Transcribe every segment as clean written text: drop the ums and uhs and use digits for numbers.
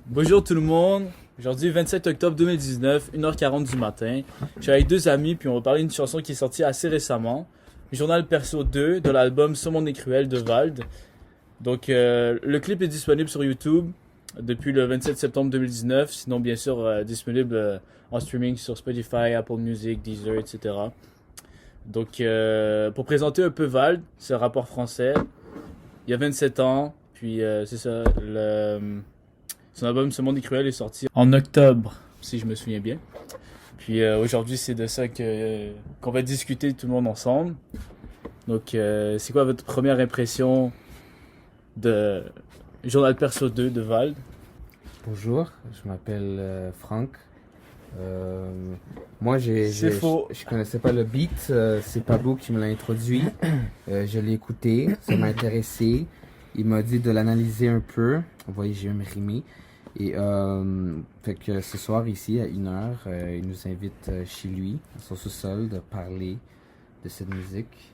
Bonjour tout le monde. Aujourd'hui, 27 octobre 2019, 1h40 du matin. Je suis avec deux amis, puis on va parler d'une chanson qui est sortie assez récemment. Journal Perso 2 de l'album Ce monde est cruel de Vald. Donc, le clip est disponible sur YouTube depuis le 27 septembre 2019. Sinon, bien sûr, disponible en streaming sur Spotify, Apple Music, Deezer, etc. Donc, pour présenter un peu Vald, c'est un rappeur français. Il a 27 ans, puis c'est ça. Son album Ce monde est cruel est sorti en octobre, si je me souviens bien. Puis aujourd'hui, c'est de ça qu'on va discuter tout le monde ensemble. Donc, c'est quoi votre première impression de Journal Perso 2 de Vald? Bonjour, je m'appelle Franck. C'est faux. Je connaissais pas le beat, c'est Pablo qui me l'a introduit. Je l'ai écouté, ça m'a intéressé. Il m'a dit de l'analyser un peu. Vous voyez, j'ai me rimé. Et fait que ce soir, ici, à 1h, il nous invite chez lui, à son sous-sol, de parler de cette musique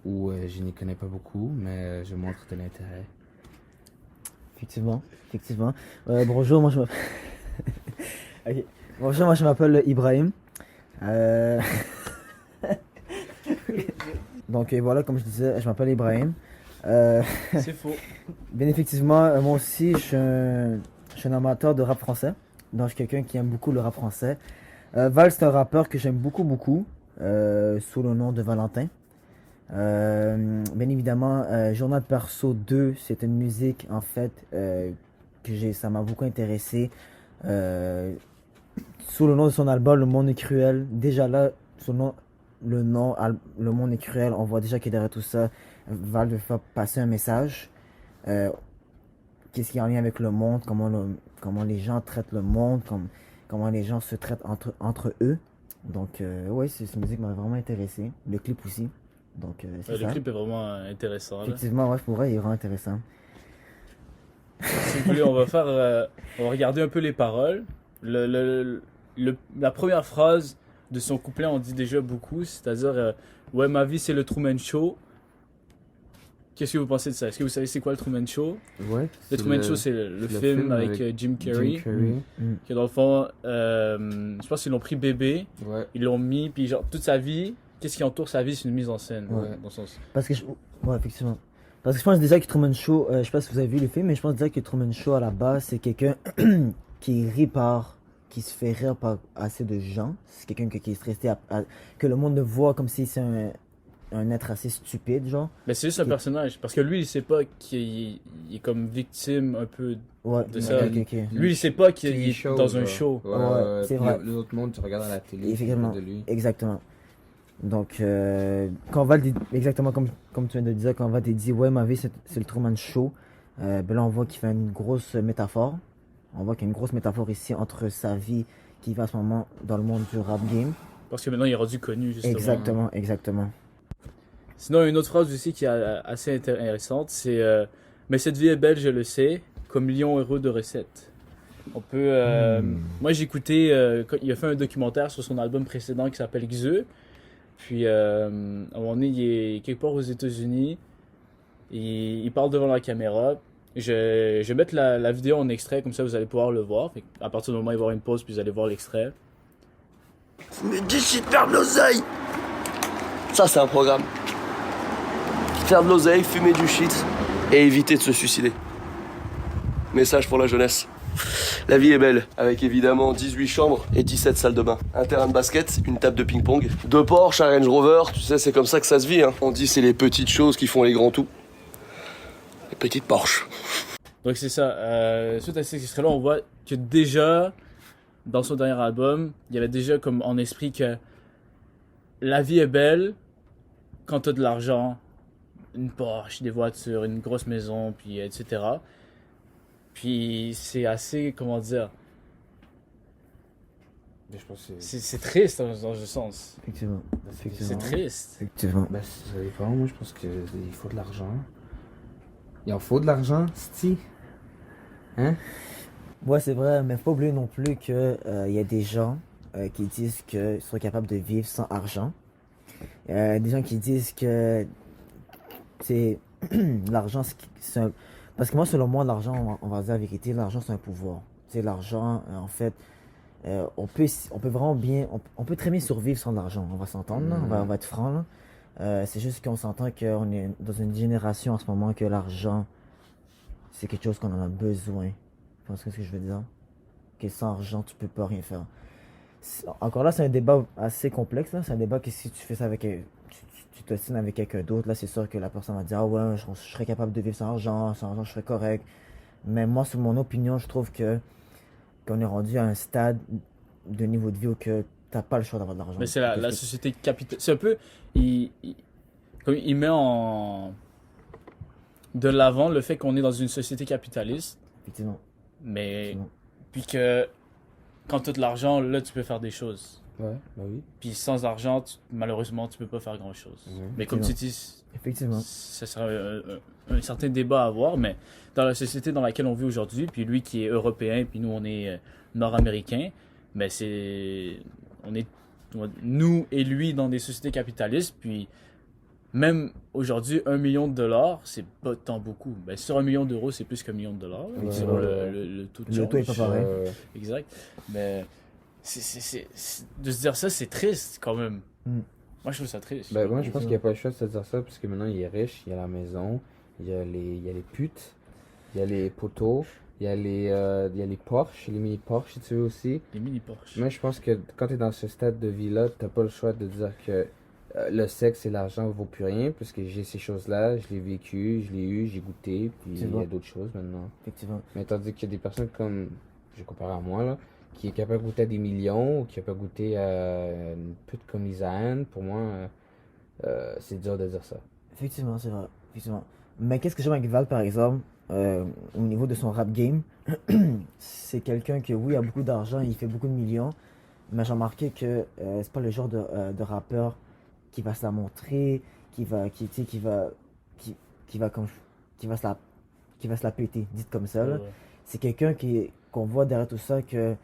où je n'y connais pas beaucoup, mais je montre de l'intérêt. Effectivement, effectivement. Bonjour, moi je m'appelle. Ok. Bonjour, moi je m'appelle Ibrahim. Donc voilà, comme je disais, je m'appelle Ibrahim. C'est faux. Bien effectivement, moi aussi je suis un amateur de rap français. Donc je suis quelqu'un qui aime beaucoup le rap français. Val, c'est un rappeur que j'aime beaucoup, sous le nom de Valentin. Bien évidemment, Journal Perso 2, c'est une musique en fait ça m'a beaucoup intéressé. Sous le nom de son album, Le Monde est cruel. Déjà là, sous le nom Le Monde est cruel, on voit déjà qu'il derrière tout ça, Val veut faire passer un message. Qu'est-ce qui est en lien avec le monde, comment les gens traitent le monde, comment les gens se traitent entre eux. Donc, ouais, cette musique m'a vraiment intéressé. Le clip aussi. Donc, c'est ça. Le clip est vraiment intéressant. Là. Effectivement, ouais, pour vrai, il est vraiment intéressant. Si vous voulez, on va regarder un peu les paroles. La première phrase de son couplet en dit déjà beaucoup, c'est-à-dire ouais, ma vie c'est le Truman Show. Qu'est-ce que vous pensez de ça? Est-ce que vous savez c'est quoi le Truman Show? Ouais, Le Truman Show, c'est le film avec Jim Carrey. Que dans le fond, je pense qu'ils l'ont pris bébé, Ouais. ils l'ont mis, puis genre toute sa vie, qu'est-ce qui entoure sa vie, c'est une mise en scène. Ouais. Dans le sens. Parce que ouais, effectivement. Parce que je pense déjà que Truman Show, je sais pas si vous avez vu le film, mais je pense déjà que Truman Show à la base, c'est quelqu'un qui se fait rire par assez de gens. C'est quelqu'un qui est stressé, que le monde le voit comme si c'est un être assez stupide, genre. Mais c'est juste un personnage, parce que lui, il sait pas qu'il est comme victime un peu Ouais, de ça. ok. Lui, il sait pas qu'il TV est show, dans un genre. show. Ouais, c'est vrai. L'autre monde, tu regardes à la télé, Effectivement. tu parles de lui. Exactement. Donc, quand Val dit, exactement comme tu viens de dire, quand Val dit, ouais, ma vie, c'est le Truman Show, ben là, on voit qu'il fait une grosse métaphore. On voit qu'il y a une grosse métaphore ici entre sa vie qui va à ce moment dans le monde du rap game. Parce que maintenant, il est rendu connu, justement. Exactement. Sinon, une autre phrase aussi qui est assez intéressante, c'est mais cette vie est belle, je le sais, comme lion heureux de recettes. On peut. Moi, j'ai écouté. Il a fait un documentaire sur son album précédent qui s'appelle Xe. Puis, à un moment donné, il est quelque part aux États-Unis. Il parle devant la caméra. Je vais mettre la vidéo en extrait, comme ça vous allez pouvoir le voir. Fait à partir du moment où il va y avoir une pause, puis vous allez voir l'extrait. Mais du shit, faire de l'oseille. Ça, c'est un programme. Faire de l'oseille, fumer du shit et éviter de se suicider. Message pour la jeunesse. La vie est belle, avec évidemment 18 chambres et 17 salles de bain. Un terrain de basket, une table de ping-pong, 2 Porsche, un Range Rover, tu sais, c'est comme ça que ça se vit. Hein. On dit c'est les petites choses qui font les grands tout. Les petites Porsche. Donc c'est ça. Suite à cet extrait-là, on voit que déjà, dans son dernier album, il y avait déjà comme en esprit que la vie est belle quand t'as de l'argent, une Porsche, des voitures, une grosse maison, puis etc. Puis c'est assez, comment dire, Mais je pense que c'est triste dans ce sens. Effectivement. C'est triste. Effectivement. Ben, ça dépend. Moi, je pense qu'il faut de l'argent. Il en faut de l'argent, c'ti. Hein? Ouais, c'est vrai, mais faut pas oublier non plus que y a des gens qui disent qu'ils sont capables de vivre sans argent. Des gens qui disent que c'est l'argent, Parce que moi, selon moi, l'argent, on va dire la vérité, l'argent, c'est un pouvoir. Tu sais, l'argent, en fait, on peut vraiment bien, on peut très bien survivre sans l'argent. On va s'entendre, là, on va être franc, là. C'est juste qu'on s'entend qu'on est dans une génération en ce moment que l'argent, c'est quelque chose qu'on en a besoin. Tu vois ce que je veux dire? Que sans argent, tu peux pas rien faire. Encore là, c'est un débat assez complexe, là. C'est un débat que si tu fais ça avec tu t'ostines avec quelqu'un d'autre, là, c'est sûr que la personne va dire, ah ouais, je serais capable de vivre sans argent, je serais correct. Mais moi, sur mon opinion, je trouve qu'on est rendu à un stade de niveau de vie où que t'as pas le choix d'avoir de l'argent. Mais c'est la société capitaliste. C'est un peu. Comme il met de l'avant le fait qu'on est dans une société capitaliste, Effectivement. mais. Effectivement. Puis que quand tu as de l'argent, là, tu peux faire des choses. Ouais, bah oui. Puis sans argent, malheureusement, tu peux pas faire grand-chose. Ouais. Mais comme tu dis, Effectivement. ça sera un certain débat à avoir, mais dans la société dans laquelle on vit aujourd'hui, puis lui qui est européen, puis nous on est nord-américains, mais on est nous et lui dans des sociétés capitalistes, puis même aujourd'hui, 1 million de dollars, c'est pas tant beaucoup. Ben, sur 1 million d'euros, c'est plus qu'un million de dollars, Ouais, selon ouais. le taux de Le taux est change. pas pareil. Exact. Mais de se dire ça, c'est triste quand même. Mm. Moi, je trouve ça triste. Ben, moi, je pense qu'il n'y a pas le choix de se dire ça, parce que maintenant, il est riche, il y a la maison, il y a les putes, il y a les poteaux, il y a les Porsche, les mini Porsche, si tu veux aussi. Les mini Porsche. Moi, je pense que quand tu es dans ce stade de vie-là, t'as pas le choix de dire que le sexe et l'argent ne vaut plus rien, puisque j'ai ces choses-là, je l'ai vécu, je l'ai eu, j'ai goûté, puis C'est il y vrai. a d'autres choses maintenant. Effectivement. Mais tandis qu'il y a des personnes comme, je compare à moi, là, qui est capable de goûter à des millions, ou qui est capable de goûter à une pute comme Lisanne, pour moi, c'est dur de dire ça. Effectivement, c'est vrai. Effectivement. Mais qu'est-ce que j'aime avec Val, par exemple, au niveau de son rap game, c'est quelqu'un qui, oui, a beaucoup d'argent, il fait beaucoup de millions, mais j'ai remarqué que c'est pas le genre de rappeur qui va se la montrer, qui va se la péter, dites comme ça, là. Ouais. C'est quelqu'un qu'on voit derrière tout ça que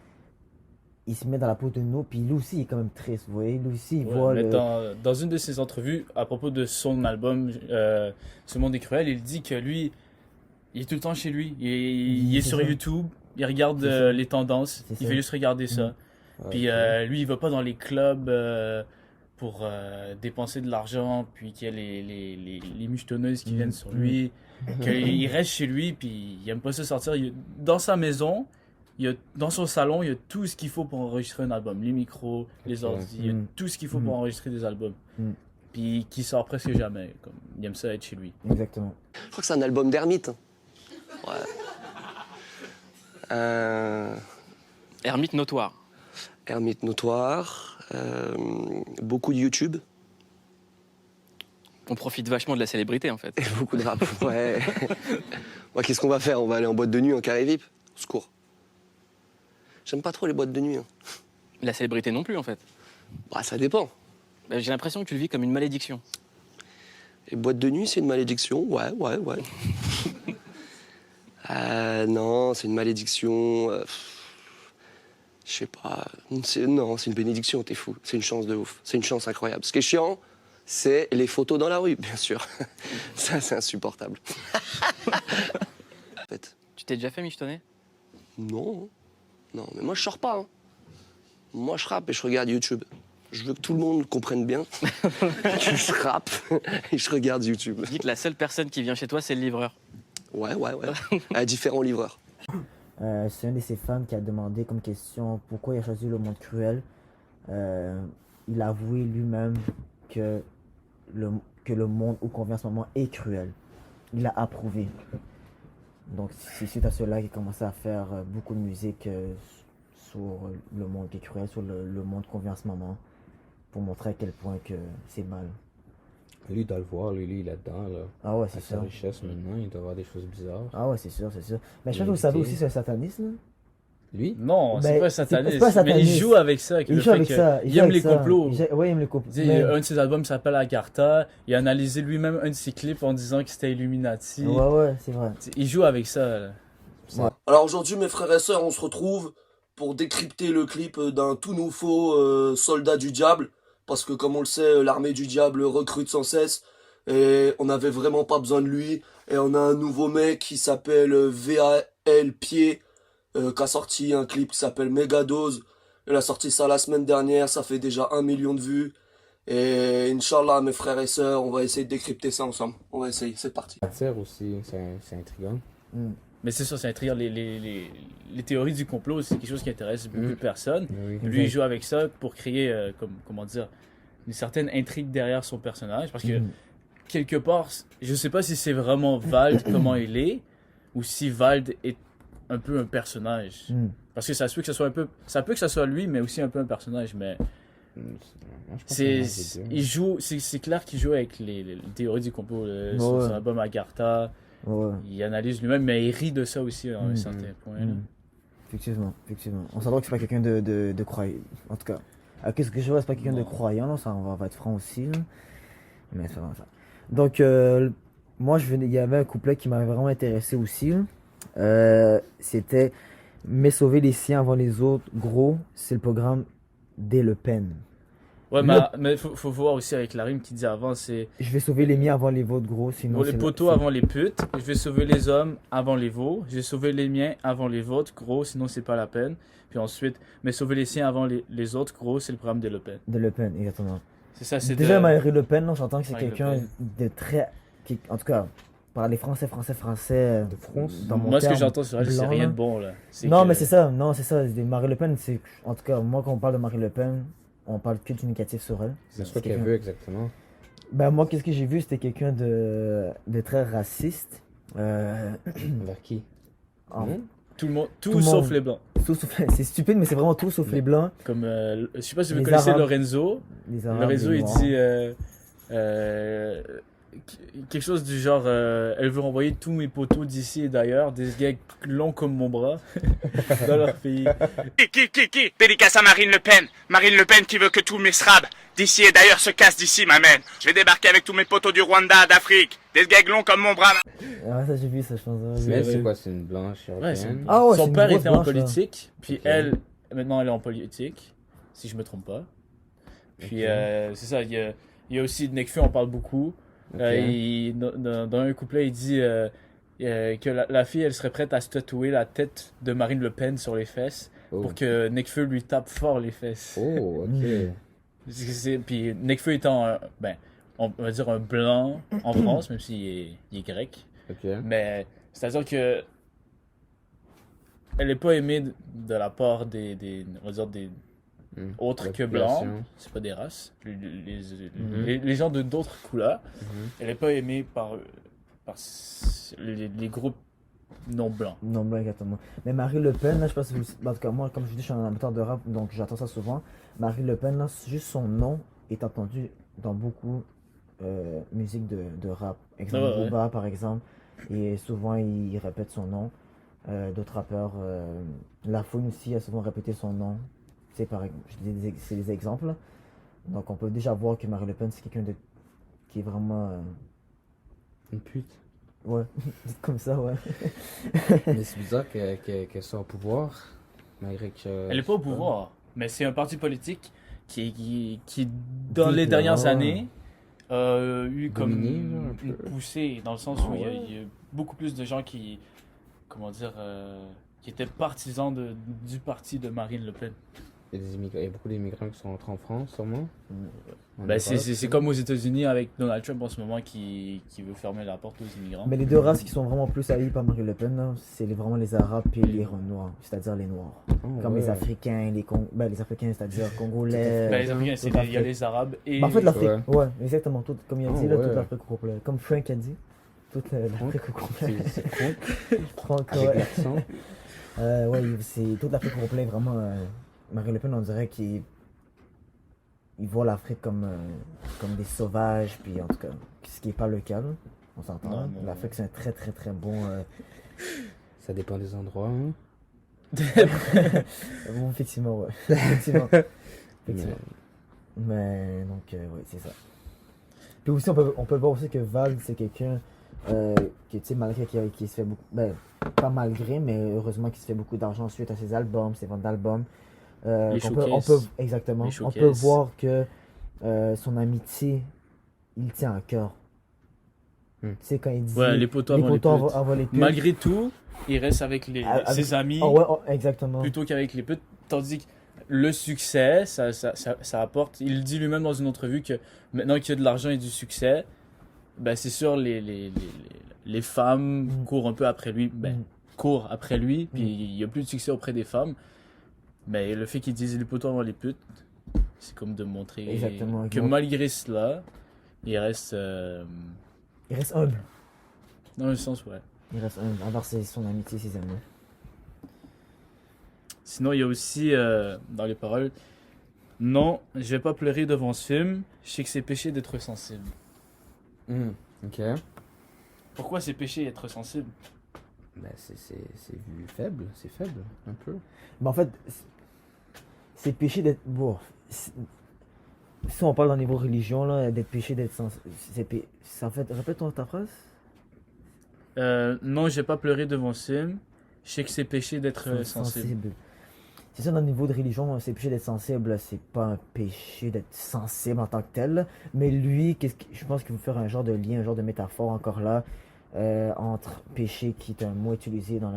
il se met dans la peau de nous, puis lui aussi il est quand même triste, vous voyez, lui aussi il Ouais, voit mais le... dans une de ses entrevues, à propos de son album Ce monde est cruel, il dit que lui, il est tout le temps chez lui. Il est C'est sur ça. YouTube, il regarde C'est ça. les tendances, C'est il ça. fait juste regarder ça. Ouais, Puis ok. lui, il va pas dans les clubs pour dépenser de l'argent, puis qu'il y a les mouchetonneuses qui viennent sur lui. Qu'il reste chez lui, puis il aime pas ça sortir. Dans sa maison, dans son salon, il y a tout ce qu'il faut pour enregistrer un album. Les micros, les Ok. ordi, il y a tout ce qu'il faut pour enregistrer des albums. Puis qui sort presque jamais. Comme, il aime ça être chez lui. Exactement. Je crois que c'est un album d'ermite. Ouais. Ermite notoire. Ermite notoire. Beaucoup de YouTube. On profite vachement de la célébrité en fait. Et beaucoup de rap. Ouais. Moi, qu'est-ce qu'on va faire? On va aller en boîte de nuit en carré VIP? Au secours. J'aime pas trop les boîtes de nuit. Hein. La célébrité non plus en fait. Bah, ça dépend. J'ai l'impression que tu le vis comme une malédiction. Les boîtes de nuit, c'est une malédiction. Ouais. Non, c'est une malédiction. Je sais pas. Non, c'est une bénédiction, t'es fou. C'est une chance de ouf. C'est une chance incroyable. Ce qui est chiant, c'est les photos dans la rue, bien sûr. Ça, c'est insupportable. En fait, Tu t'es déjà fait michetonner? non. Non, mais moi, je sors pas. Hein. Moi, je rappe et je regarde YouTube. Je veux que tout le monde comprenne bien que je rappe et je regarde YouTube. Dis que la seule personne qui vient chez toi, c'est le livreur. Ouais. À différents livreurs. C'est un de ses fans qui a demandé comme question pourquoi il a choisi le monde cruel. Il a avoué lui-même que le monde où qu'on vit en ce moment est cruel. Il a approuvé. Donc c'est suite à cela qu'il a commencé à faire beaucoup de musique sur le monde qui est cruel, sur le monde qu'on vit en ce moment, pour montrer à quel point que c'est mal. Lui, il doit le voir, lui, il est là-dedans, là. Ah ouais, c'est Avec sa sûr. richesse maintenant, il doit avoir des choses bizarres. Ah ouais, c'est sûr. Mais je pense que vous savez aussi c'est un sataniste, là. Lui? Non, c'est Ben, pas c'est sataniste. pas Mais il sataniste. joue avec ça. Avec Il le joue fait avec que ça. il joue aime avec les ça. complots. Ouais, il aime les complots. Tu sais, un de ses albums s'appelle Agartha. Il a analysé lui-même un de ses clips en disant que c'était Illuminati. Ouais, c'est vrai. Il joue avec ça. Là. Alors aujourd'hui, mes frères et sœurs, on se retrouve pour décrypter le clip d'un tout nouveau soldat du diable. Parce que comme on le sait, l'armée du diable recrute sans cesse. Et on n'avait vraiment pas besoin de lui. Et on a un nouveau mec qui s'appelle VAL Pied, qui a sorti un clip qui s'appelle Megadose. Il a sorti ça la semaine dernière, ça fait déjà 1 million de vues. Et Inch'Allah, mes frères et sœurs, on va essayer de décrypter ça ensemble. On va essayer, c'est parti. Attire aussi, c'est intriguant. Mais c'est sûr, c'est intriguant. Les théories du complot, c'est quelque chose qui intéresse beaucoup de personnes. Oui. Lui, il joue avec ça pour créer, comment dire, une certaine intrigue derrière son personnage. Parce que, quelque part, je sais pas si c'est vraiment Vald, comment il est, ou si Vald est un peu un personnage. Parce que ça se peut que ce soit un peu... Ça peut que ce soit lui, mais aussi un peu un personnage. Mais il joue... C'est clair qu'il joue avec les théories du complot. Son album Agartha, il analyse lui-même, mais il rit de ça aussi à un certain point. Là. Effectivement. On s'entend que c'est pas quelqu'un de croyant. En tout cas, qu'est-ce que je vois, c'est pas quelqu'un de croyant, là, ça, on va être franc aussi. Là. Mais c'est vraiment ça. Donc, moi, il y avait un couplet qui m'avait vraiment intéressé aussi. C'était Mais sauver les siens avant les autres, gros, c'est le programme des Le Pen. Ouais, mais faut voir aussi avec la rime qui dit avant, c'est... Je vais sauver les miens avant les vôtres, gros, sinon... Pour les poteaux avant les putes, je vais sauver les hommes avant les veaux, je vais sauver les miens avant les vôtres, gros, sinon c'est pas la peine. Puis ensuite, mais sauver les siens avant les autres, gros, c'est le programme des Le Pen. De Le Pen, exactement. C'est ça, c'est déjà, Marie Le Pen, on s'entend que c'est Marie Le quelqu'un Pen. de très... en tout cas, parler français De France. dans mon Moi, ce que terme j'entends sur elle, c'est blanc, rien là. de bon, là. Non, mais c'est ça. Marie Le Pen, c'est... En tout cas, moi, quand on parle de Marie Le Pen, on parle que du négatif sur elle. C'est quoi qu'elle veut exactement? Ben, moi, qu'est-ce que j'ai vu, c'était quelqu'un de très raciste. Vers qui? En- Tout le monde, tout Tout le sauf monde. les blancs. tout sauf- c'est stupide, mais c'est vraiment tout sauf les blancs. Comme, je sais pas si vous Les connaissez Arabes. Lorenzo. Les Arabes, Lorenzo, les il Noirs. dit quelque chose du genre elle veut renvoyer tous mes poteaux d'ici et d'ailleurs, des gags longs comme mon bras, dans leur pays. Qui dédicace à Marine Le Pen. Marine Le Pen qui veut que tous mes srabs d'ici et d'ailleurs se cassent d'ici, ma man. Je vais débarquer avec tous mes poteaux du Rwanda, d'Afrique. Des gags longs comme mon bras. Ah, ça, j'ai vu ça, je pense. Mais elle, Ouais. c'est quoi? C'est une blanche Ouais, c'est- européenne? Ah ouais, c'est Son une père grosse était en blanche, là. politique, puis Ok. elle, maintenant elle est en politique, si je me trompe pas. Puis Ok. c'est ça, il y a aussi Nekfeu, on parle beaucoup. Ok. Dans un couplet, il dit que la fille, elle serait prête à se tatouer la tête de Marine Le Pen sur les fesses Oh. pour que Nekfeu lui tape fort les fesses. Oh, ok. Puis Nekfeu étant, on va dire un blanc en France, même s'il est grec. Ok. Mais c'est-à-dire que elle n'est pas aimée de la part on va dire des autres La que blancs. population. C'est pas des races. Les gens de d'autres couleurs. Elle n'est pas aimée par les groupes non blancs. Non, blanc, exactement. Mais Marie Le Pen, là, je sais pas si vous... En tout cas, moi, comme je dis, je suis un amateur de rap, donc j'entends ça souvent. Marie Le Pen, là, juste son nom est entendu dans beaucoup musique de rap. Exemple, Ah ouais, Booba, par exemple. Et souvent, il répète son nom. D'autres rappeurs, La Fouine aussi a souvent répété son nom. C'est c'est des exemples. Là. Donc, on peut déjà voir que Marie Le Pen, c'est quelqu'un qui est vraiment... Une pute. Ouais, comme ça, ouais. Mais c'est bizarre qu'elle soit au pouvoir, malgré que... Elle n'est pas au pouvoir, mais c'est un parti politique qui dans les Déclarant. dernières années, a eu comme Dominé, là, un une peu. poussée, dans le sens où il y a beaucoup plus de gens qui, comment dire, qui étaient partisans du parti de Marine Le Pen. Il y a beaucoup d'immigrants qui sont rentrés en France, sûrement. En Ben, Europe, c'est comme aux États-Unis avec Donald Trump en ce moment qui veut fermer la porte aux immigrants. Mais les deux races qui sont vraiment plus haïes par Marie Le Pen, là, c'est vraiment les Arabes et les Noirs, c'est-à-dire les Noirs. Oh, Comme ouais. les Africains, les Africains, c'est-à-dire Congolais. Ben, les Américains, toute il y a les Arabes et Bah, en fait, l'Afrique, Ouais. ouais, exactement, comme il a dit, là, ouais. toute l'Afrique au complet. Comme Frank a dit, toute l'Afrique au complet. C'est Franck, Franck, avec ouais. l'accent. Ouais, c'est toute l'Afrique au complet, vraiment. Marie Le Pen, on dirait qu'il voit l'Afrique comme des sauvages, puis en tout cas, ce qui n'est pas le cas, là. On s'entend. Non, Hein. non, L'Afrique, c'est un très très très bon. Ça dépend des endroits. Hein. Bon, effectivement, ouais. Effectivement. Effectivement. Mais donc, ouais, c'est ça. Puis aussi, on peut voir aussi que Val, c'est quelqu'un qui, tu sais, malgré qui se fait beaucoup. Ben, pas malgré, mais heureusement qu'il se fait beaucoup d'argent suite à ses albums, ses ventes d'albums. Les on showcases. peut, exactement. Les On peut showcases. voir que son amitié, il tient à cœur. C'est quand il dit Ouais, les poteaux avant les putes. avant les putes. Malgré tout, il reste avec ses amis Ah ouais, exactement. plutôt qu'avec les putes. Tandis que le succès, ça apporte. Il le dit lui-même dans une entrevue que maintenant qu'il y a de l'argent et du succès, ben c'est sûr, les femmes courent un peu après lui. Courent après lui, puis il n'y a plus de succès auprès des femmes. Mais le fait qu'ils disent les poteaux avant les putes, c'est comme de montrer Exactement. que malgré cela, il reste. Il reste humble. Dans le sens, ouais. Il reste humble envers son amitié, ses amis. Sinon, il y a aussi dans les paroles, non, je vais pas pleurer devant ce film, je sais que c'est péché d'être sensible. Ok. Pourquoi c'est péché d'être sensible? Ben, c'est faible, c'est faible, un peu. Mais en fait, c'est péché d'être. Bon, si on parle dans le niveau religion, là, d'être péché, d'être sensible. En fait, répète-toi ta phrase. Non, je vais pas pleurer devant ce film, je sais que c'est péché d'être sensible. C'est ça, dans le niveau de religion, c'est péché d'être sensible, c'est pas un péché d'être sensible en tant que tel. Mais lui, je pense qu'il veut faire un genre de lien, un genre de métaphore encore là, entre péché, qui est un mot utilisé dans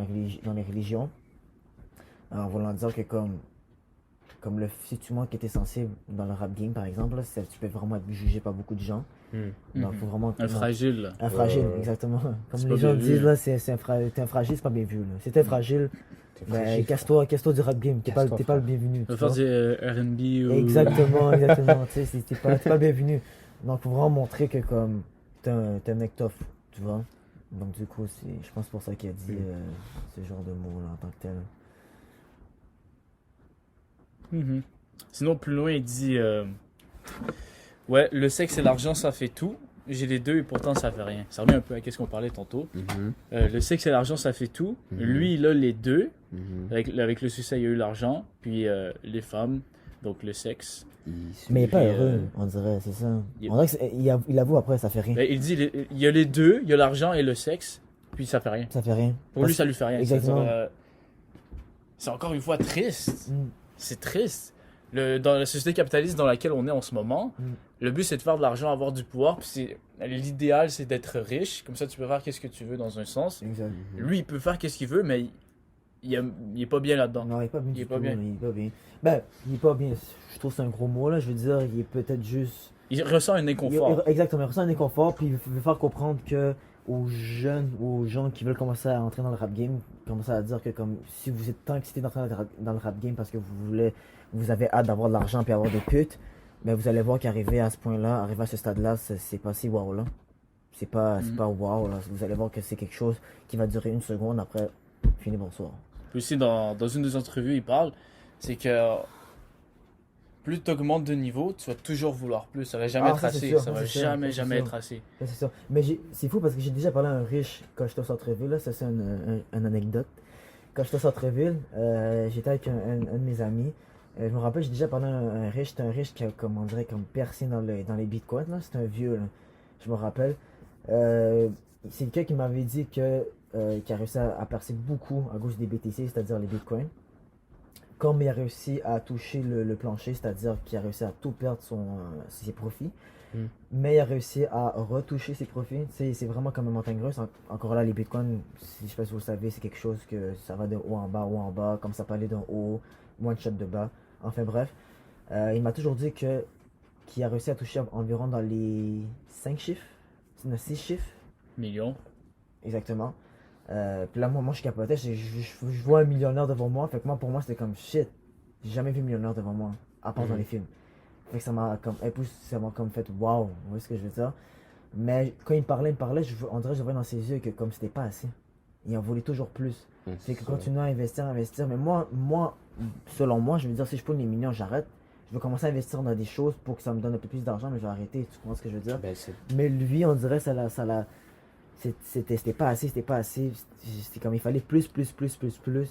les religions, en voulant dire que comme si tu montres que tu es sensible dans le rap game par exemple, là, tu peux vraiment être jugé par beaucoup de gens. Donc faut vraiment Un fragile. Là. un fragile, exactement. Comme C'est les pas gens bien disent vu. là, t'es un fragile, c'est pas bien vu. Là. Si t'es fragile, ben, casse-toi du rap game, t'es pas le bienvenu. On va tu faire vois. du R&B ou... Exactement. Tu sais, t'es pas bienvenu. Donc faut vraiment montrer que comme t'es un mec tough, tu vois. Donc du coup, je pense pour ça qu'il a dit ce genre de mots là en tant que tel. Mhm. Sinon, plus loin, il dit ouais, le sexe et l'argent, ça fait tout. J'ai les deux et pourtant, ça fait rien. Ça revient un peu à ce qu'on parlait tantôt. Le sexe et l'argent, ça fait tout. Lui, il a les deux. Avec le succès, il y a eu l'argent. Puis les femmes, donc le sexe. Mais il est pas Puis, heureux, on dirait, c'est ça. il- On dirait qu'il avoue après, ça fait rien. Ben, il dit il y a les deux, il y a l'argent et le sexe. Puis ça fait rien. Ça fait rien. Pour lui, ça lui fait rien. Exactement. C'est-à-dire, c'est encore une fois triste. Mm. C'est triste. Dans la société capitaliste dans laquelle on est en ce moment, le but c'est de faire de l'argent, avoir du pouvoir. Puis l'idéal c'est d'être riche. Comme ça, tu peux faire qu'est-ce que tu veux dans un sens. Exact. Lui, il peut faire qu'est-ce qu'il veut, mais il est pas bien là-dedans. Non, il est pas bien Il est du pas tout, bien. mais il est pas bien. Ben, il est pas bien. Je trouve que c'est un gros mot là. Je veux dire, il est peut-être juste. Il ressent un inconfort. Exactement, il ressent un inconfort, puis il veut faire comprendre que aux jeunes, aux gens qui veulent commencer à entrer dans le rap game, commencer à dire que comme si vous êtes tant excité d'entrer dans le rap game parce que vous avez hâte d'avoir de l'argent puis avoir des putes, mais vous allez voir qu'arriver à ce point-là, arriver à ce stade-là, c'est pas si wow là. C'est pas wow là. Vous allez voir que c'est quelque chose qui va durer une seconde, après, fini, bonsoir. Puis aussi, dans une des entrevues, il parle, c'est que plus tu augmentes de niveau, tu vas toujours vouloir plus. Ça va jamais être ça, c'est assez. sûr, Ça va c'est sûr, jamais c'est sûr. être assez. Ouais, c'est ça. Mais c'est fou parce que j'ai déjà parlé à un riche quand j'étais au centre-ville, là, ça c'est une anecdote. Quand j'étais au centre-ville, j'étais avec un de mes amis. Je me rappelle, j'ai déjà parlé à un riche, c'était un riche qui a, comme on dirait, comme percé dans les bitcoins, là. C'était un vieux, là. Je me rappelle. C'est quelqu'un qui m'avait dit que qui a réussi à percer beaucoup à cause des BTC, c'est-à-dire les bitcoins. Comme il a réussi à toucher le plancher, c'est-à-dire qu'il a réussi à tout perdre ses profits, mais il a réussi à retoucher ses profits. C'est vraiment comme une montagne russe. Encore là, les bitcoins, je sais pas si vous le savez, c'est quelque chose que ça va de haut en bas, comme ça peut aller d'un haut, one shot de bas. Enfin bref, il m'a toujours dit qu'il a réussi à toucher environ dans les 5 chiffres, 6 chiffres. Millions. Exactement. Puis là, moi je capotais, je vois un millionnaire devant moi, fait que pour moi, c'était comme shit. J'ai jamais vu un millionnaire devant moi, à part dans les films. Fait que ça m'a comme fait wow, vous voyez ce que je veux dire. Mais quand il me parlait, on dirait que je voyais dans ses yeux que comme c'était pas assez. Il en voulait toujours plus. Fait que continuer à investir. Mais moi, selon moi, je veux dire, si je prends les millions, j'arrête. Je vais commencer à investir dans des choses pour que ça me donne un peu plus d'argent, mais je vais arrêter, tu comprends ce que je veux dire. Mais lui, on dirait, c'était pas assez. C'était comme il fallait plus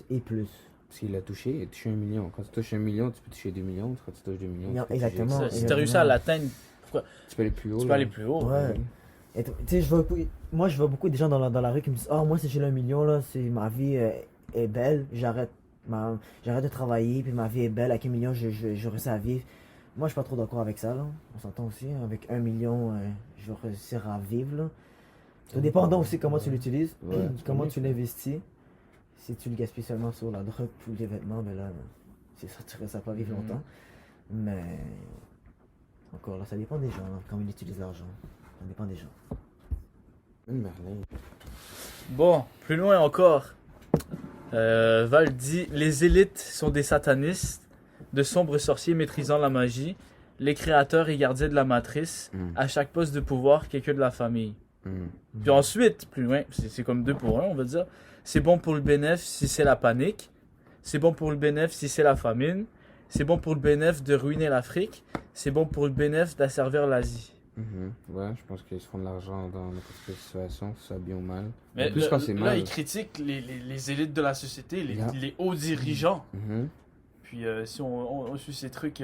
et plus. Parce qu'il a touché 1 million. Quand tu touches 1 million, tu peux toucher 2 millions. Quand tu touches 2 millions, tu peux Exactement. toucher... Si tu as réussi à l'atteindre, Tu peux aller plus haut. tu peux aller plus haut. Ouais. Et tu sais, je vois beaucoup de gens dans la rue qui me disent ah, moi, si j'ai le 1 million, là, ma vie est belle, j'arrête de travailler, puis ma vie est belle, avec 1 million, je réussis à vivre. Moi, je suis pas trop d'accord avec ça, là. On s'entend aussi, avec 1 million, je vais réussir à vivre, là. Tout dépendant aussi comment tu l'utilises, Ouais. comment tu l'investis. Si tu le gaspilles seulement sur la drogue ou les vêtements, ben là, c'est sûr que ça va pas vivre longtemps. Mais encore là, ça dépend des gens, là, comment ils utilisent l'argent. Ça dépend des gens. Merlin. Bon, plus loin encore. Val dit les élites sont des satanistes, de sombres sorciers maîtrisant la magie, les créateurs et gardiens de la matrice, à chaque poste de pouvoir, quelqu'un de la famille. Puis ensuite, plus loin, c'est comme 2 pour 1, on va dire. C'est bon pour le bénéfice si c'est la panique. C'est bon pour le bénéfice si c'est la famine. C'est bon pour le bénéfice de ruiner l'Afrique. C'est bon pour le bénéfice d'asservir l'Asie. Ouais, je pense qu'ils se font de l'argent dans n'importe quelle situation, que ce soit bien ou mal. Mais En plus, quand c'est là, mal. il critique les élites de la société, Yeah. les hauts dirigeants. Mhm. Puis si on suit ces trucs,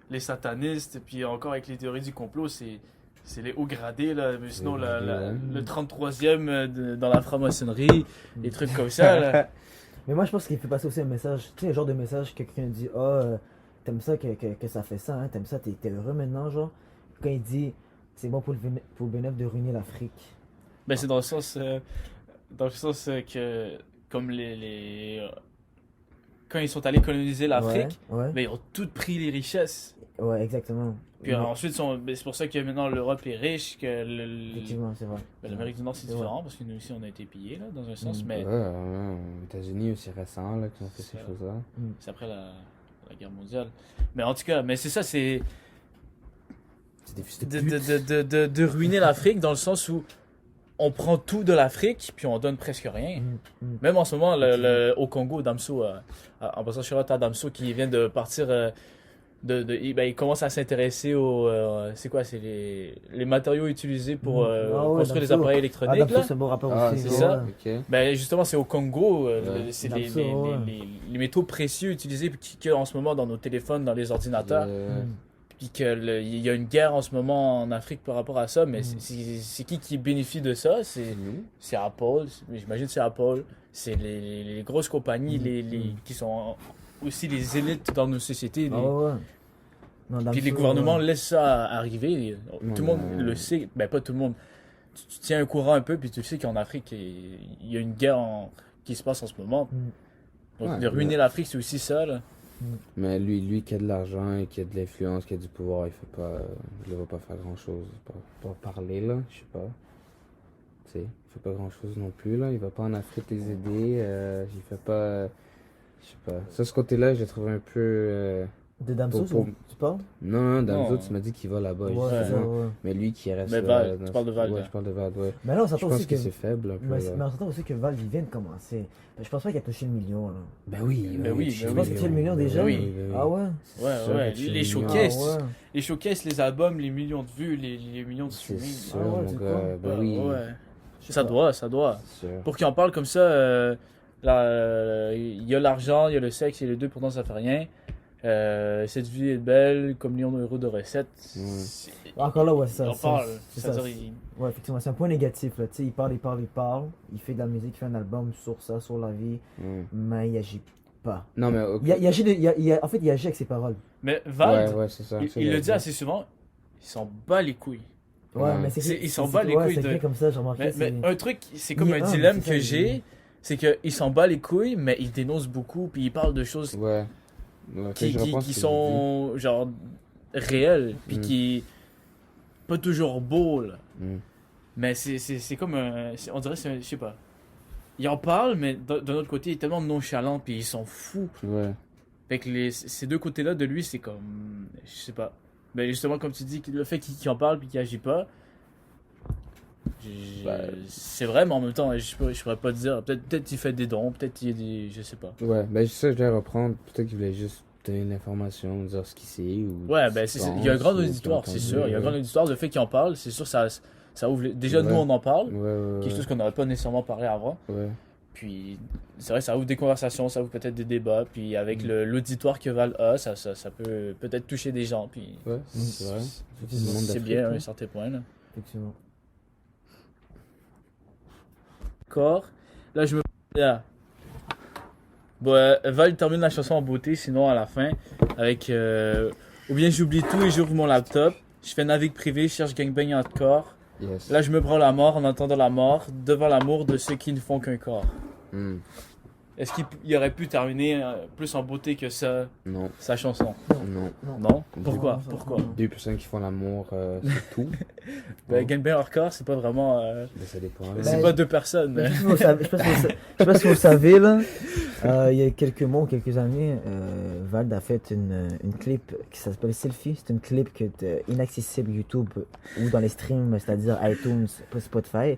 les satanistes, puis encore avec les théories du complot, c'est les hauts gradés, là. Mais sinon, Les gradés, ouais. le 33e dans la franc-maçonnerie, des trucs comme ça, là. Mais moi, je pense qu'il fait passer aussi un message. Tu sais, le genre de message que quelqu'un dit t'aimes ça que ça fait ça, hein, t'aimes ça, t'es heureux maintenant, genre. Quand il dit c'est bon pour le bénéfice de ruiner l'Afrique. Ben, c'est dans le sens que, comme quand ils sont allés coloniser l'Afrique, Ouais, ben, ils ont toutes pris les richesses. ouais, exactement. Puis ensuite, ben, c'est pour ça que maintenant l'Europe est riche, que Effectivement, c'est vrai. ben, l'Amérique du Nord c'est C'est différent, parce que nous aussi on a été pillés, là, dans un sens, mais Ouais, aux États-Unis aussi récent, là, qui ont fait ces Ça. choses-là. c'est après la guerre mondiale. Mais en tout cas, mais c'est ça, c'est C'est des fils de de, pute. de ruiner l'Afrique dans le sens où on prend tout de l'Afrique puis on donne presque rien. Même en ce moment, au Congo, Damso, en passant sur Damso qui vient de partir, il commence à s'intéresser aux, c'est quoi, c'est les matériaux utilisés pour construire les Damso. appareils électroniques. Damso, Là. c'est un bon rapport Ah, aussi. c'est ouais. ça. Ok. Ben justement, c'est au Congo, Ouais. c'est Damso, les métaux précieux utilisés en ce moment dans nos téléphones, dans les ordinateurs. Puis qu'il y a une guerre en ce moment en Afrique par rapport à ça, mais c'est qui bénéficie de ça? C'est Apple, j'imagine que c'est Apple, c'est les grosses compagnies qui sont aussi les élites dans nos sociétés. Ah ouais. Non, Puis Damso, les gouvernements ouais. laissent ça arriver. Tout le monde le sait, ben pas tout le monde. Tu tiens un courant un peu, puis tu sais qu'en Afrique, il y a une guerre qui se passe en ce moment. Donc Ouais, de ruiner l'Afrique, c'est aussi ça, là. Mais lui qui a de l'argent et qui a de l'influence, qui a du pouvoir, il va pas faire grand chose. Pas parler là, je sais pas. Tu sais, il fait pas grand chose non plus là. Il va pas en Afrique les aider. Il fait pas. Je sais pas. Ça, ce côté-là, j'ai trouvé un peu. De Damso, pour- tu parles? Non, Damso, Non. tu m'as dit qu'il va là-bas. Ouais, c'est ça, justement. ouais. Mais lui qui reste. Mais Val, dans- tu parles de Val, Ouais, là. je parle de Val, ouais. Mais là, on Je s'entend pense aussi que que. c'est faible un peu. Mais là. on s'entend aussi que Val, il vient de commencer. Je pense pas qu'il a touché le million, là. Ben oui, Ben oui, Je pense qu'il a touché le million déjà. oui. Ah ouais? Ouais, C'est sûr ouais. que tu Les es mignon. showcases, Ah ouais. les showcases, les albums, les millions de vues, les millions de C'est streaming. sûr, Ah ouais, mon c'est gars. quoi? Ben oui. Ouais. Je sais Ça pas. doit. C'est sûr. Pour qu'ils en parlent comme ça, il y a l'argent, il y a le sexe, et les deux, pourtant ça fait rien. Cette vie est belle, comme millions d'euros de recettes. C'est- Encore là, ouais, c'est ça. Il en c'est- parle. c'est ça. C'est-à-dire, il- Ouais, effectivement, c'est un point négatif, là. Tu sais, il parle. Il fait de la musique, il fait un album sur ça, sur la vie, mais il agit pas. Non, mais. ok. Il agit en fait, il agit avec ses paroles. Mais Vald, Ouais, c'est ça. il le dit assez souvent, il s'en bat les couilles. Ouais, Ouais. mais Il s'en bat les couilles c'est de- écrit comme ça, j'ai remarqué. Mais un truc, c'est comme Il est un humble, dilemme c'est ça, que il- j'ai, c'est qu'il s'en bat les couilles, mais il dénonce beaucoup, puis il parle de choses Ouais. Ouais, qui, je qui- repense qui ce que sont genre réelles, puis Mm. qui pas toujours beau là. j'ai dit. Mais c'est comme un, on dirait je sais pas. Il en parle, mais d'un autre côté, il est tellement nonchalant, puis il s'en fout. Ouais. Fait que ces deux côtés-là de lui, c'est comme, je sais pas. Mais justement, comme tu dis, le fait qu'il en parle puis qu'il agit pas, c'est vrai, mais en même temps, je pourrais pas te dire. Peut-être qu'il fait des dons, peut-être il y a des, je sais pas. Ouais, ben ça, je vais reprendre. Peut-être qu'il voulait juste donner de l'information, dire ce qu'il sait. Ou Ouais, ce ben qu'il il y a un pense, grand ou auditoire, qu'il c'est a sûr. Il y a un grand entendu. auditoire. Le fait qu'il en parle, c'est sûr, ça ouvre. Déjà, Ouais. nous, on en parle. Ouais, Quelque chose qu'on n'aurait pas nécessairement parlé avant. ouais. Puis, c'est vrai, ça ouvre des conversations, ça ouvre peut-être des débats. Puis, avec l'auditoire que Val a, ça peut peut-être toucher des gens. Puis, Ouais, c'est vrai. C'est Le monde c'est d'Afrique, bien à hein. un certain point. Là. Effectivement. D'accord. Là, je me. Là. Bon, Val termine la chanson en beauté, sinon à la fin, avec. Ou bien j'oublie tout et j'ouvre mon laptop. Je fais navigue privé, je cherche gangbang hardcore. Yes. Là, je me prends la mort en attendant la mort, devant l'amour de ceux qui ne font qu'un corps. Hmm. Est-ce qu'il aurait pu terminer plus en beauté que ça, Non, sa chanson? non. Non? Pourquoi? Pourquoi? Deux personnes qui font l'amour, c'est tout. Ben, Gameplay Hardcore, c'est pas vraiment... Ben, ça dépend. c'est Ben, pas deux personnes. Je sais pas si vous savez, là, il y a quelques mois ou quelques années, Vald a fait une clip qui s'appelle Selfie. C'est une clip qui est inaccessible YouTube ou dans les streams, c'est-à-dire iTunes, Spotify,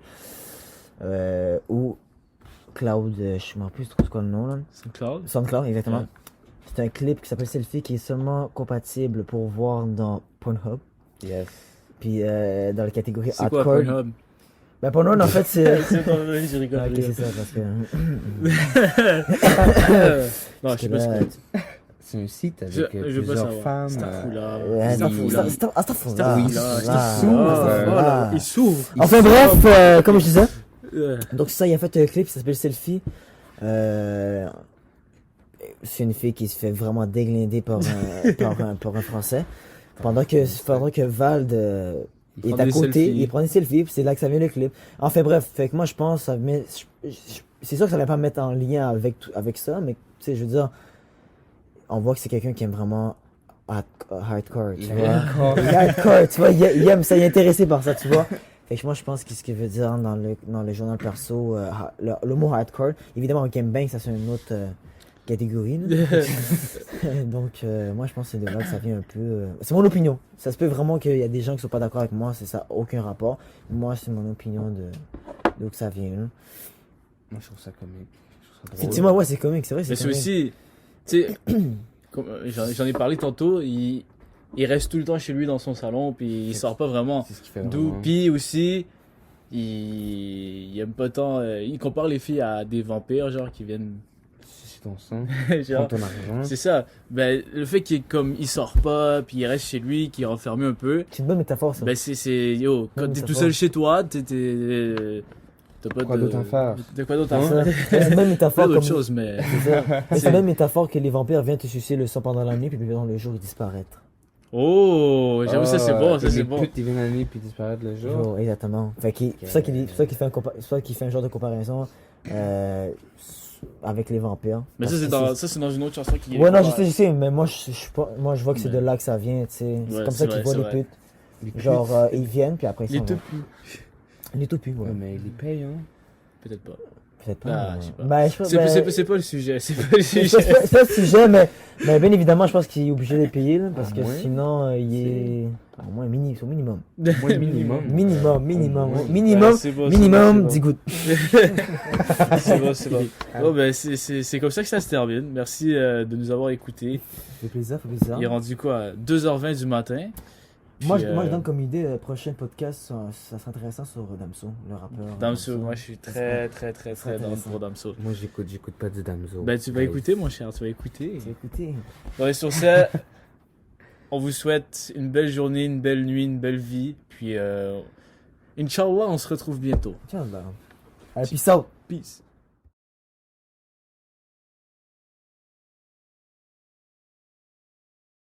ou Cloud, je me rappelle plus c'est quoi le nom là. SoundCloud? SoundCloud, exactement. Ouais. C'est un clip qui s'appelle Selfie qui est seulement compatible pour voir dans Pornhub. Yes. Puis dans la catégorie C'est quoi hardcore. Pornhub? Ben Pornhub en fait c'est. Je rigole. Ah, ok, je c'est rigole. ça parce que. Non, je sais pas Parce ce que que C'est un site avec je veux pas plusieurs savoir. femmes. Astaghfirullah. Ouais, Astaghfirullah. Astaghfirullah. Il s'ouvre. Enfin bref, comme je disais, Euh, donc ça, il a fait un clip qui s'appelle Selfie. C'est une fille qui se fait vraiment déglinguer par un Français. Pendant que Vald Il est prend à des côté, selfies. il prend des selfies, puis c'est là que ça vient le clip. Enfin bref, fait que moi je pense, c'est sûr que ça va pas me mettre en lien avec ça, mais tu sais, je veux dire, on voit que c'est quelqu'un qui aime vraiment hardcore, tu vois. Hardcore, tu vois, il aime ça, il est intéressé par ça, tu vois. Fait que moi, je pense que ce qu'il veut dire dans le journal perso, le mot hardcore, évidemment, Gangbang, ça c'est une autre catégorie. Là. Donc, moi, je pense que c'est de là que ça vient un peu. C'est mon opinion. Ça se peut vraiment qu'il y a des gens qui sont pas d'accord avec moi, c'est ça, aucun rapport. Moi, c'est mon opinion d'où que ça vient. Là. Moi, je trouve ça comique. Je trouve ça drôle. Effectivement, ouais, c'est comique, c'est vrai. Mais c'est aussi, tu sais, j'en ai parlé tantôt, il reste tout le temps chez lui dans son salon, puis il sort pas vraiment. C'est ce qui fait D'où, vraiment. puis aussi, il aime pas tant, il compare les filles à des vampires, genre, qui viennent, C'est ton sang. genre, Prends ton argent. c'est ça. Ben, le fait il sort pas, puis il reste chez lui, qu'il est renfermé un peu, C'est une bonne métaphore, ça. ben yo, quand Ouais, t'es ça tout va. seul chez toi, t'as pas Quoi de... d'autre à faire? De quoi d'autre à C'est faire? ça. C'est une bonne métaphore. Pas d'autre comme- chose, mais... C'est ça. Mais c'est la même métaphore que les vampires viennent te sucer le sang pendant la nuit, puis pendant le jour, ils disparaissent. Oh, j'avoue, ça c'est bon, ça c'est bon. Les putes, ils viennent la nuit puis disparaître le jour. Jour, exactement. Fait qu'il, c'est pour ça qu'il fait un genre de comparaison avec les vampires. Mais ça c'est dans une autre chanson qui est... Ouais, non, je sais, mais moi, je vois que c'est Ouais. de là que ça vient, tu sais. C'est Ouais, comme c'est ça qu'ils vrai, voient c'est les vrai. putes. Les putes. Genre, ils viennent, puis après, ils Les s'en deux vont. plus. Les tout pubs, ouais. Ouais, mais ils les payent, hein. Peut-être pas. Peut-être pas. Ah, je sais pas. Ben, je sais pas, C'est pas le sujet, c'est pas le c'est sujet. pas le sujet, mais bien évidemment, je pense qu'il est obligé de les payer, là, parce Au que moins. sinon, il est. Au moins, c'est au minimum. Moins minimum. Minimum. Ouais, Minimum. c'est bon, Minimum, c'est 10 gouttes. C'est bon, c'est bon. Bon, ben, c'est comme ça que ça se termine. Merci de nous avoir écoutés. Ça fait plaisir, ça fait plaisir. Il est rendu quoi? 2h20 du matin. Moi, Puis, je donne comme idée, le prochain podcast, ça serait intéressant sur Damso, le rappeur. Damso, moi je suis très dans intéressant. pour Damso. Moi, j'écoute pas du Damso. Ben, tu vas écouter, mon cher, tu vas écouter. Tu vas écouter. Bon, et sur ce, on vous souhaite une belle journée, une belle nuit, une belle vie. Puis, Inch'Allah, on se retrouve bientôt. Tiens, là. Allez, peace out. Peace.